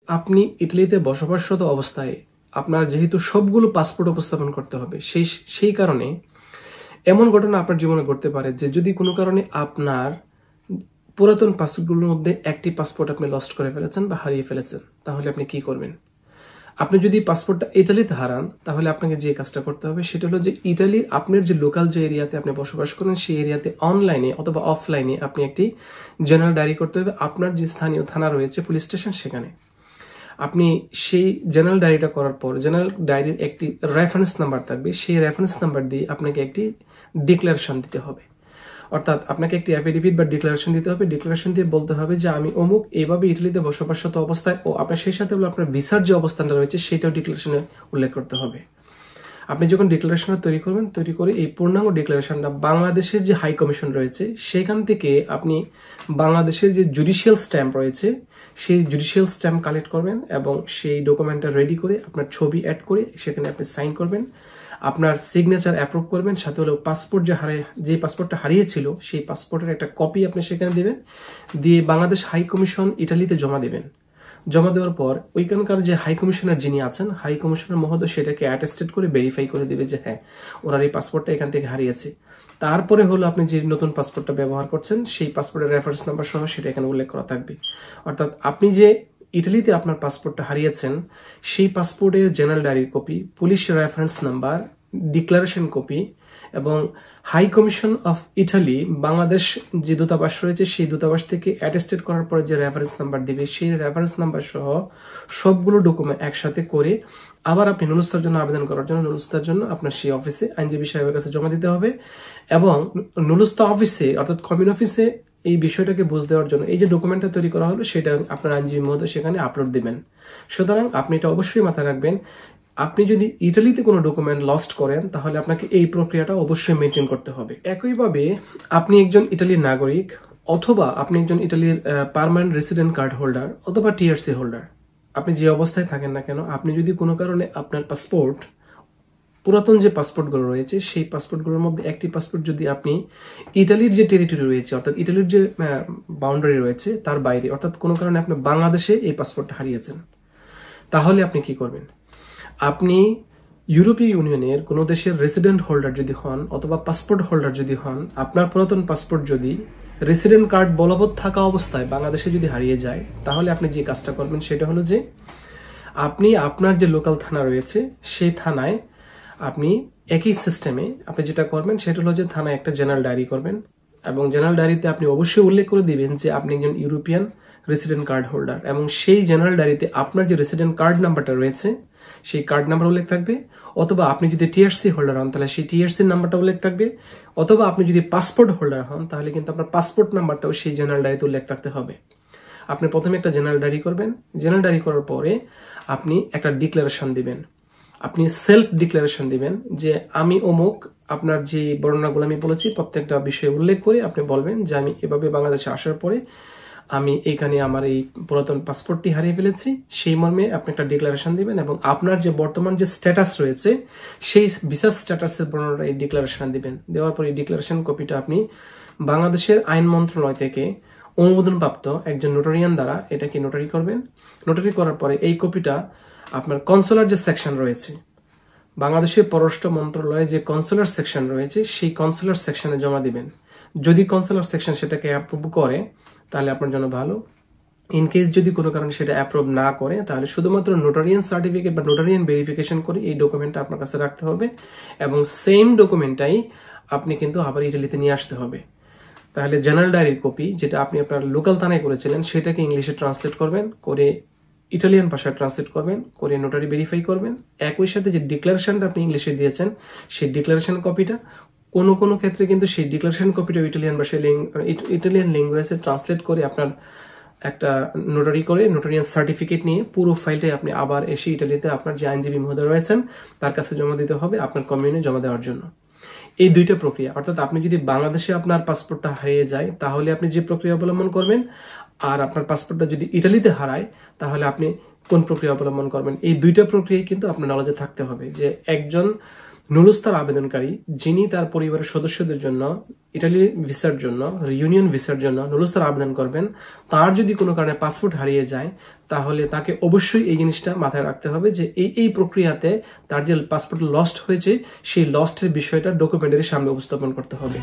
আপনি ইটালিতে বসবাসরত অবস্থায় আপনার যেহেতু সবগুলো পাসপোর্ট উপস্থাপন করতে হবে, সেই কারণে এমন ঘটনা আপনার জীবনে ঘটতে পারে যে যদি কোনো কারণে আপনার পুরাতন পাসপোর্টগুলোর মধ্যে একটি পাসপোর্ট আপনি লস্ট করে ফেলেছেন বা হারিয়ে ফেলেছেন, তাহলে আপনি কি করবেন? আপনি যদি পাসপোর্টটা ইটালিতে হারান, তাহলে আপনাকে যে কাজটা করতে হবে সেটা হলো যে ইটালির আপনার যে লোকাল যে এরিয়াতে আপনি বসবাস করেন সেই এরিয়াতে অনলাইনে অথবা অফলাইনে আপনি একটি জেনারেল ডায়েরি করতে হবে। আপনার যে স্থানীয় থানা রয়েছে, পুলিশ স্টেশন, সেখানে আপনি সেই জেনারেল ডায়েরিটা করার পর জেনারেল ডায়েরির একটি রেফারেন্স নাম্বার থাকবে, সেই রেফারেন্স নাম্বার দিয়ে আপনাকে একটি ডিক্লারেশন দিতে হবে। অর্থাৎ আপনাকে একটি অ্যাফিডেভিট বা ডিক্লারেশন দিতে হবে। ডিক্লারেশন দিয়ে বলতে হবে যে আমি অমুক এইভাবে ইটালিতে বসবাসরত অবস্থায়, ও আপনার সেই সাথে আপনার ভিসার যে অবস্থানটা রয়েছে সেটাও ডিক্লারেশনে উল্লেখ করতে হবে। আপনি যখন ডিক্লারেশনটা তৈরি করবেন, তৈরি করে এই পূর্ণাঙ্গ ডিক্লারেশনটা বাংলাদেশের যে হাই কমিশন রয়েছে সেখান থেকে আপনি বাংলাদেশের যে জুডিশিয়াল স্ট্যাম্প রয়েছে সেই জুডিশিয়াল স্ট্যাম্প কালেক্ট করবেন এবং সেই ডকুমেন্টটা রেডি করে আপনার ছবি অ্যাড করে সেখানে আপনি সাইন করবেন, আপনার সিগনেচার অ্যাপ্রুভ করবেন, সাথে হলো পাসপোর্ট যে পাসপোর্টটা হারিয়েছিল সেই পাসপোর্টের একটা কপি আপনি সেখানে দিবেন, দিয়ে বাংলাদেশ হাই কমিশন ইটালিতে জমা দিবেন। জমা দেওয়ার পর ওইখানকার যে হাই কমিশনার যিনি আছেন, হাই কমিশনার মহোদয় সেটাকে অ্যাটেস্টেড করে ভেরিফাই করে দিবে যে হ্যাঁ ওনার এই পাসপোর্টটা এখান থেকে হারিয়েছে। তারপরে হলো আপনি যে নতুন পাসপোর্টটা ব্যবহার করছেন সেই পাসপোর্টের রেফারেন্স নাম্বার সহ সেটা এখানে উল্লেখ করা থাকবে। অর্থাৎ আপনি যে ইটালিতে আপনার পাসপোর্টটা হারিয়েছেন সেই পাসপোর্টের জেনারেল ডায়েরির copy, police reference number, declaration copy এবং high commission of Italy Bangladesh যে দূতাবাস রয়েছে সেই দূতাবাস থেকে অ্যাটেস্টেড করার পরে যে রেফারেন্স নাম্বার দিবে সেই রেফারেন্স নাম্বার সহ সবগুলো ডকুমেন্ট একসাথে করে আবার আপনি নুলুস্তার জন্য আবেদন করার জন্য নুলুস্তার জন্য আপনার সেই অফিসে আইনজীবী সাহেবের কাছে জমা দিতে হবে। এবং নুলুস্তা অফিসে অর্থাৎ কমিউন অফিসে এই বিষয়টাকে বুঝ দেওয়ার জন্য এই যে ডকুমেন্টটা তৈরি করা হলো সেটা আপনার আইনজীবী মহোদয় সেখানে আপলোড দিবেন। সুতরাং আপনি এটা অবশ্যই মাথায় রাখবেন, আপনি যদি ইটালিতে কোনো ডকুমেন্ট লস্ট করেন তাহলে আপনাকে এই প্রক্রিয়াটা অবশ্যই মেনটেন করতে হবে। একইভাবে আপনি একজন ইটালির নাগরিক অথবা আপনি একজন ইটালির পার্মানেন্ট রেসিডেন্ট কার্ড হোল্ডার অথবা টিআরসি হোল্ডার, আপনি যে অবস্থায় থাকেন না কেন, আপনি যদি কোনো কারণে আপনার পাসপোর্ট পুরাতন যে পাসপোর্টগুলো রয়েছে সেই পাসপোর্টগুলোর মধ্যে একটি পাসপোর্ট যদি আপনি ইটালির যে টেরিটরি রয়েছে অর্থাৎ ইটালির যে বাউন্ডারি রয়েছে তার বাইরে, অর্থাৎ কোনো কারণে আপনি বাংলাদেশে এই পাসপোর্টটা হারিয়েছেন, তাহলে আপনি কি করবেন? আপনি ইউরোপীয় ইউনিয়নের কোনো দেশের রেসিডেন্ট হোল্ডার যদি হন অথবা পাসপোর্ট হোল্ডার যদি হন, আপনার পুরাতন পাসপোর্ট যদি রেসিডেন্ট কার্ড বলবৎ থাকা অবস্থায় বাংলাদেশে যদি হারিয়ে যায়, তাহলে আপনি যে কাজটা করবেন সেটা হলো যে আপনি আপনার যে লোকাল থানা রয়েছে সেই থানায় আপনি একই সিস্টেমে আপনি যেটা করবেন সেটা হলো যে থানায় একটা জেনারেল ডায়েরি করবেন এবং জেনারেল ডায়েরিতে আপনি অবশ্যই উল্লেখ করে দিবেন যে আপনি একজন ইউরোপিয়ান রেসিডেন্ট কার্ড হোল্ডার এবং সেই জেনারেল ডায়েরিতে আপনার যে রেসিডেন্ট কার্ড নাম্বারটা রয়েছে সেই কার্ড নাম্বার উল্লেখ থাকবে, অথবা আপনি যদি টিআরসি হোল্ডার হন তাহলে সেই টিআরসি নাম্বারটা উল্লেখ থাকবে, অথবা আপনি যদি পাসপোর্ট হোল্ডার হন তাহলে কিন্তু আপনার পাসপোর্ট নাম্বারটাও সেই জেনারেল ডায়েরিতে উল্লেখ থাকতে হবে। আপনি প্রথমে একটা জেনারেল ডায়েরি করবেন, জেনারেল ডায়েরি করার পরে আপনি একটা ডিক্লারেশন দিবেন, আপনি সেলফ ডিক্লারেশন দিবেন যে আমি অমুক, আপনার যে বর্ণনাগুলো আমি বলেছি প্রত্যেকটা বিষয়ে উল্লেখ করে আপনি বলবেন যে আমি এভাবে বাংলাদেশে আসার পরে আমি এখানে আমার এই পুরাতন পাসপোর্টটি হারিয়ে ফেলেছি, সেই মর্মে আপনি একটা ডিক্লারেশন দিবেন এবং আপনার যে বর্তমান যে স্ট্যাটাস রয়েছে সেই ভিসা স্ট্যাটাসের বর্ণনা এই ডিক্লারেশন দিবেন। দেওয়ার পর এই ডিক্লারেশন কপিটা আপনি বাংলাদেশের আইন মন্ত্রণালয় থেকে অনুমোদনপ্রাপ্ত একজন নোটারিয়ান দ্বারা এটাকে নোটারি করবেন। নোটারি করার পরে এই কপিটা আপনার কনসুলার যে সেকশন রয়েছে, বাংলাদেশের পররাষ্ট্র মন্ত্রণালয়ে যে কনসুলার সেকশন রয়েছে সেই কনসুলার সেকশনে জমা দিবেন। যদি কনসুলার সেকশন সেটাকে অ্যাপ্রুভ করে তাহলে আপনার জন্য ভালো, ইনকেস যদি কোনো কারণে সেটা অ্যাপ্রুভ না করে তাহলে শুধুমাত্র নোটারিয়ান সার্টিফিকেট বা নোটারিয়ান ভেরিফিকেশন করে এই ডকুমেন্টটা আপনার কাছে রাখতে হবে এবং সেম ডকুমেন্টটাই আপনি কিন্তু আবার ইটালিতে নিয়ে আসতে হবে। তাহলে জেনারেল ডায়েরির কপি যেটা আপনি আপনার লোকাল থানায় করেছিলেন সেটাকে ইংলিশে ট্রান্সলেট করবেন, করে ইটালিয়ান ভাষায় ট্রান্সলেট করবেন, করে নোটারি ভেরিফাই করবেন। একই সাথে যে ডিক্লারেশনটা আপনি ইংলিশে দিয়েছেন সেই ডিক্লারেশন কপিটা, কোনো কোনো ক্ষেত্রে কিন্তু সেই ডিক্লারেশন কপিটা ইটালিয়ান ভাষায় ইটালিয়ান ল্যাঙ্গুয়েজে ট্রান্সলেট করে আপনার একটা নোটারি করে নোটারিয়ান সার্টিফিকেট নিয়ে পুরো ফাইলটাই আপনি আবার এসে ইটালিতে আপনার যে আইনজীবী মহোদয় রয়েছেন তার কাছে জমা দিতে হবে আপনার কমিউনে জমা দেওয়ার জন্য। এই দুইটা প্রক্রিয়া, অর্থাৎ আপনি যদি বাংলাদেশে আপনার পাসপোর্টটা হারিয়ে যায় তাহলে আপনি যে প্রক্রিয়া অবলম্বন করবেন, আর আপনার পাসপোর্টটা যদি ইটালিতে হারায় তাহলে আপনি কোন প্রক্রিয়া অবলম্বন করবেন, এই দুইটা প্রক্রিয়াই কিন্তু আপনার নলেজে থাকতে হবে যে একজন নুলুস্তার আবেদনকারী যিনি তার পরিবারের সদস্যদের জন্য ইটালির ভিসার জন্য, ইউনিয়ন ভিসার জন্য নুলুস্তার আবেদন করবেন, তার যদি কোনো কারণে পাসপোর্ট হারিয়ে যায়, তাহলে তাকে অবশ্যই এই জিনিসটা মাথায় রাখতে হবে যে এই প্রক্রিয়াতে তার যে পাসপোর্ট লস্ট হয়েছে সেই লস্টের বিষয়টা ডকুমেন্টারির সামনে উপস্থাপন করতে হবে।